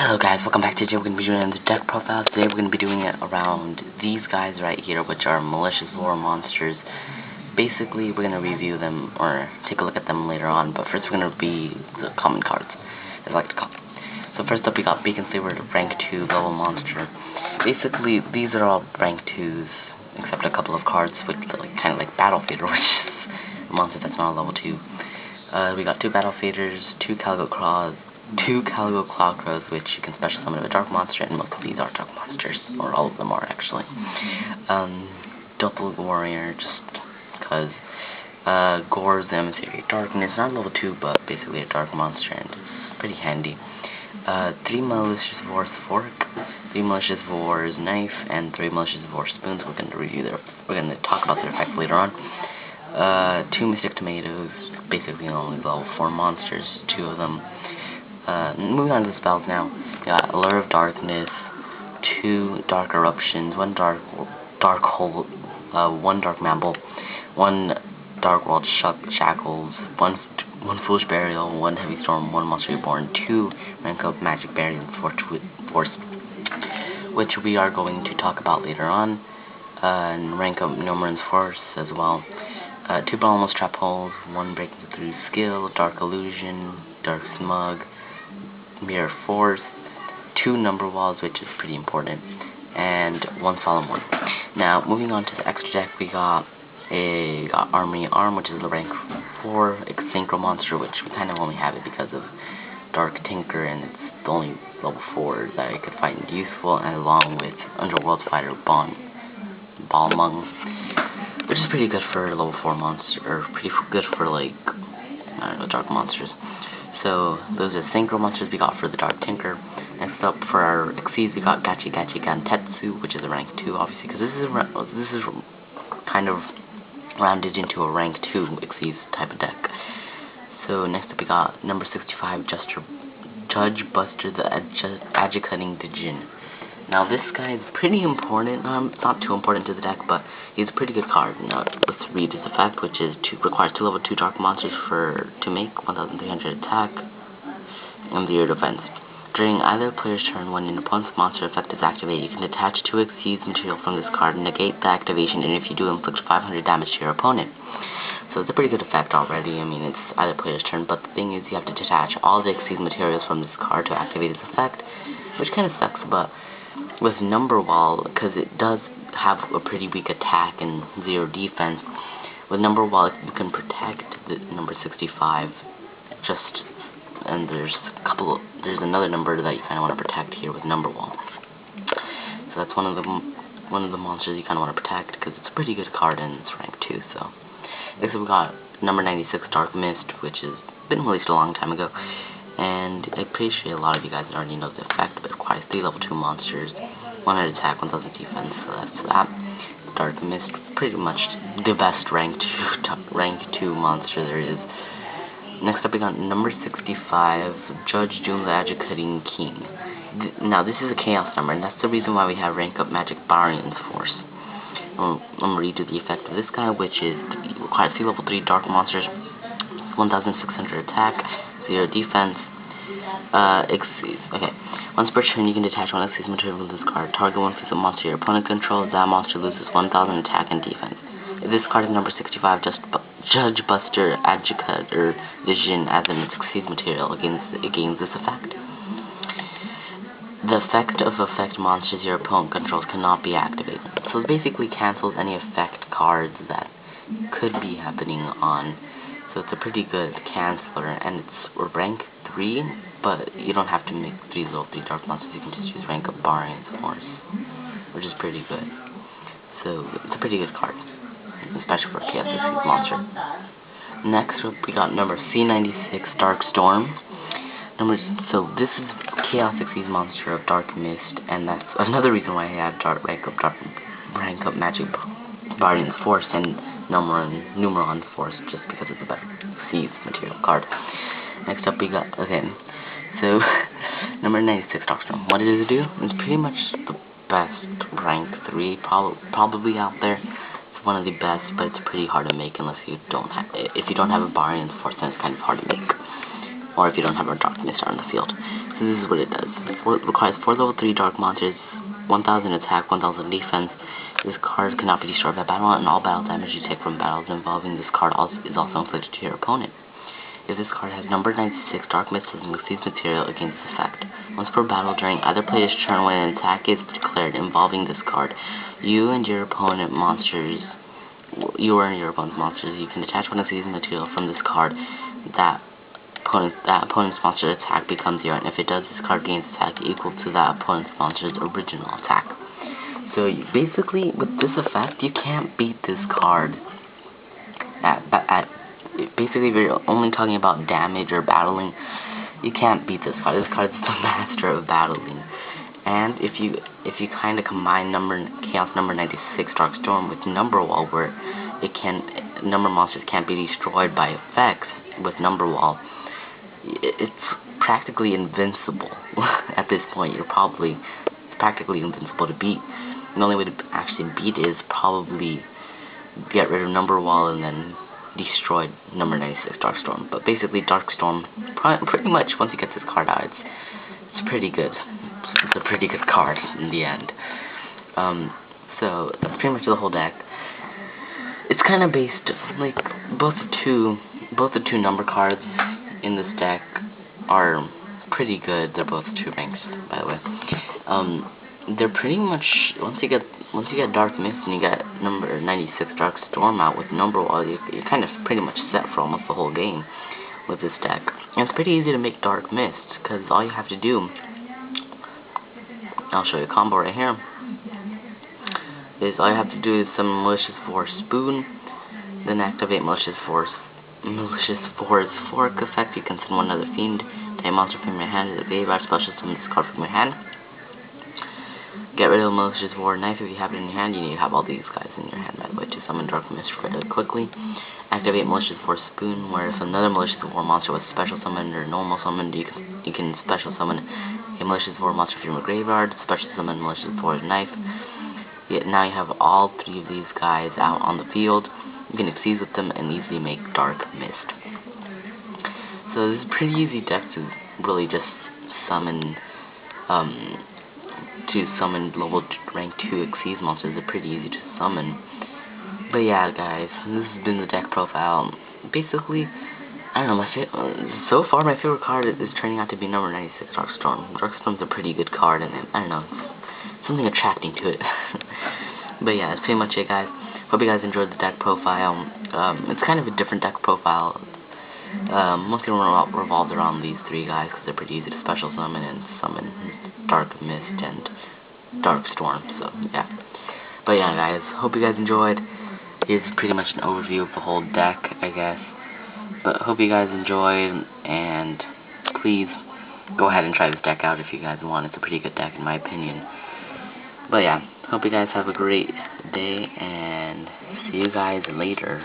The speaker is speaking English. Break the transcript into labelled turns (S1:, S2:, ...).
S1: Hello guys, welcome back to today. We're going to be doing the deck profile. Today we're going to be doing it around these guys right here, which are malicevorous monsters. Basically, we're going to review them, or take a look at them later on, but first we're going to be the common cards, as I like to call them. So first up we got Beacon Slaver, rank 2 level monster. Basically, these are all rank 2s, except a couple of cards, which are kind of like Battle Fader, which is a monster that's not a level 2. We got 2 Battle Faders, 2 Calico Claw Crows, which you can special summon a dark monster, and most of these are dark monsters, or all of them are actually. Double Warrior, just because Gore's the Emissary of Darkness, not level 2, but basically a dark monster, and it's pretty handy. 3 malicevorous Fork, 3 malicevorous Knife, and 3 malicevorous Spoons. We're going to talk about their effects later on. 2 Mystic Tomatoes, basically only level 4 monsters, 2 of them. Moving on to the spells now. We got Allure of Darkness, 2 Dark Eruptions, 1 Dark Hole, 1 Dark Mamble, 1 Dark World Shackles, 1 Foolish Burial, 1 Heavy Storm, 1 Monster Reborn, 2 Rank Up Magic Barrier Force, which we are going to talk about later on, and Rank Up Numerous Force as well. 2 Bottomless Trap Holes, 1 Breaking Through Skill, Dark Illusion, Dark Smug, Mirror Force, 2 Number Walls, which is pretty important, and 1 Solemn One. Now, moving on to the extra deck, we got Armory Arm, which is the rank 4 Synchro monster, which we kind of only have it because of Dark Tinker, and it's the only level 4 that I could find useful, and along with Underworld Fighter Balmung, which is pretty good for level 4 monster, or pretty good for, like, I don't know, dark monsters. So, those are Synchro monsters we got for the Dark Tinker. Next up, for our Xyz, we got Gachi Gantetsu, which is a rank 2, obviously, because this is kind of rounded into a rank 2 Xyz type of deck. So, next up we got number 65, Judge Buster the Adjudicating Djinn. Now, this guy is pretty important. Not too important to the deck, but he's a pretty good card. Now, let's read his effect, which is requires 2 level 2 dark monsters to make 1,300 attack and 0 defense. During either player's turn, when an opponent's monster effect is activated, you can detach 2 Xyz material from this card and negate the activation, and if you do, inflict 500 damage to your opponent. So it's a pretty good effect already. I mean, it's either player's turn, but the thing is, you have to detach all the Xyz materials from this card to activate its effect, which kind of sucks, but with Number Wall, because it does have a pretty weak attack and 0 defense, with Number Wall you can protect the number 65, and there's another number that you kind of want to protect here with Number Wall. So that's one of the monsters you kind of want to protect, because it's a pretty good card and it's rank 2, so. Next we got number 96, Dark Mist, which has been released a long time ago. And I appreciate a lot of you guys already know the effect, but it requires 3 level 2 monsters, 100 attack, 1,000 defense, so that's that. Dark Mist, pretty much the best rank 2 monster there is. Next up we got number 65, Judge Doom the Adjudicating King. Now this is a chaos number, and that's the reason why we have rank up Magic Barion's Force. I'm going to redo the effect of this guy, which is requires 3 level 3 dark monsters, 1,600 attack, 0 defense. Okay. Once per turn, you can detach 1 Xyz material from this card. Target 1 piece of monster your opponent controls. That monster loses 1,000 attack and defense. If this card is number 65, Judge Buster Adjudicator Djinn as an Xyz material against this effect. The effect of effect monsters your opponent controls cannot be activated. So it basically cancels any effect cards that could be happening on. So it's a pretty good canceller, and it's rank 3, but you don't have to make 3 level 3 dark monsters. You can just use rank up Barion's Force, which is pretty good. So it's a pretty good card, especially for a Chaos Xyz monster. Next up we got number C96, Dark Storm. So this is Chaos Xyz monster of Dark Mist, and that's another reason why I have rank up Magic Barion's Force and Numeron Force, just because it's a better Xyz material card. Next up we got, so number 96, Dark Storm. What does it do? It's pretty much the best rank 3 probably out there. It's one of the best, but it's pretty hard to make unless you don't have, if you don't have a Barion's Force, then it's kind of hard to make. or if you don't have a Dark Mist on the field. So this is what it does. It requires 4 level 3 Dark Monsters, 1000 attack, 1000 defense. This card cannot be destroyed by battle, and all battle damage you take from battles involving this card is also inflicted to your opponent. If this card has number 96 Dark Mist and receives material against this effect. Once per battle during either player's turn when an attack is declared involving this card, you and your opponent's monsters, you can detach one of these material from this card. That opponent's monster's attack becomes zero, and if it does, this card gains attack equal to that opponent's monster's original attack. So basically, with this effect, you can't beat this card basically, if you're only talking about damage or battling, you can't beat this card. This card is the master of battling. And if you kind of combine Chaos number 96 Darkstorm with Number Wall, where number monsters can't be destroyed by effects with Number Wall, it's practically invincible. At this point, it's practically invincible to beat. The only way to actually beat it is probably get rid of Number Wall and then destroy number 96 Darkstorm. But basically, Darkstorm, pretty much once you get this card out, it's pretty good. It's a pretty good card in the end. So that's pretty much the whole deck. It's kind of based like both the two number cards in this deck are pretty good. They're both 2 ranks, by the way. They're pretty much once you get Dark Mist and you get number 96 Darkstorm out with Number Wall, you're kind of pretty much set for almost the whole game with this deck. And it's pretty easy to make Dark Mist because all you have to do, I'll show you a combo right here. All you have to do is summon malicevorous Spoon, then activate malicevorous Fork effect. You can send one other fiend, take a monster from your hand to the graveyard, special summon this card from your hand. Get rid of the malicevorous Knife if you have it in your hand. You need to have all these guys in your hand, by the way, to summon Dark Mist really quickly. Activate malicevorous Spoon, where if another malicevorous monster was special summoned or normal summoned, you can special summon a malicevorous monster from your graveyard, special summon malicevorous Knife. Now you have all 3 of these guys out on the field. You can exceed with them and easily make Dark Mist. So this is a pretty easy deck to really just summon, level rank 2 Exceed monsters. They're pretty easy to summon. But yeah, guys, this has been the deck profile. Basically, I don't know, so far my favorite card is turning out to be number 96 Darkstorm. Darkstorm's a pretty good card, and I don't know, something attracting to it. But yeah, that's pretty much it, guys. Hope you guys enjoyed the deck profile. It's kind of a different deck profile. Mostly revolved around these 3 guys because they're pretty easy to special summon and summon Dark Mist and Darkstorm. So yeah. But yeah, guys, hope you guys enjoyed. It's pretty much an overview of the whole deck, I guess. But hope you guys enjoyed, and please go ahead and try this deck out if you guys want. It's a pretty good deck in my opinion. But yeah, hope you guys have a great day, and see you guys later.